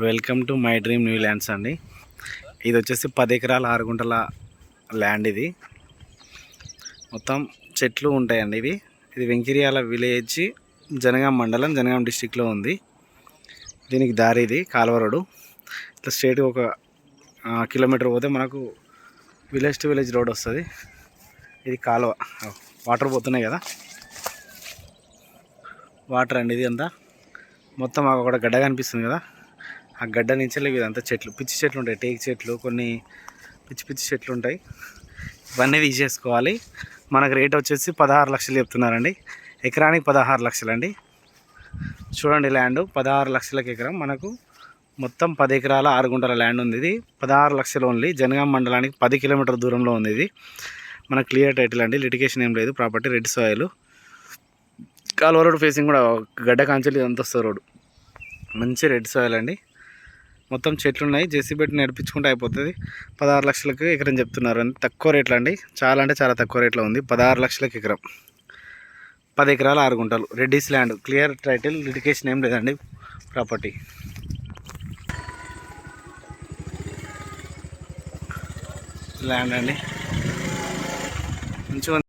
Welcome to my dream new lands అండి. ఇది వచ్చేసి 10 ఎకరాల 6 గుంటల ల్యాండ్. ఇది మొత్తం చెట్లు ఉంటాయండి. ఇది వెంకిర్యాల విలేజ్, జనగాం మండలం, జనగాం డిస్టిక్లో ఉంది. దీనికి దారి ఇది కాలువ రోడ్డు. ఇట్లా స్ట్రేట్ ఒక కిలోమీటర్ పోతే మనకు విలేజ్ టు విలేజ్ రోడ్ వస్తుంది. ఇది కాలువ, వాటర్ పోతున్నాయి కదా, వాటర్ అండి. ఇది అంతా మొత్తం ఒక గడ్డ కనిపిస్తుంది కదా, ఆ గడ్డ నుంచి ఇదంతా చెట్లు, పిచ్చి చెట్లు ఉంటాయి, టేక్ చెట్లు, కొన్ని పిచ్చి పిచ్చి చెట్లు ఉంటాయి. ఇవన్నీ తీసేసుకోవాలి. మనకు రేట్ వచ్చేసి 16 లక్షలు చెప్తున్నారండి. ఎకరానికి 16 లక్షలు అండి. చూడండి, ల్యాండ్ 16 లక్షలకి ఎకరం. మనకు మొత్తం 10 ఎకరాల 6 గుంటల ల్యాండ్ ఉంది. ఇది 16 లక్షలు ఓన్లీ. జనగాం మండలానికి 10 కిలోమీటర్ దూరంలో ఉంది. ఇది మన క్లియర్ టైటిల్ అండి, లిటిగేషన్ ఏం లేదు. ప్రాపర్టీ రెడ్ సాయిల్, కాలువ రోడ్ ఫేసింగ్ కూడా గడ్డ కాంచెలు ఇదంతా వస్తుంది రోడ్డు. మంచి రెడ్ సాయిల్ అండి. మొత్తం చెట్లు ఉన్నాయి, జేసీబీ పెట్టి నడిపించుకుంటే అయిపోతుంది. 16 లక్షలకు ఎకరం చెప్తున్నారు అండి. తక్కువ రేట్లు అండి, చాలా అంటే చాలా తక్కువ రేట్లో ఉంది. 16 లక్షలకు ఎకరం, 10 ఎకరాల 6 గుంటలు, Reddy's land, clear title, litigation ఏం లేదండి. ప్రాపర్టీ ల్యాండ్ అండి, మంచిగా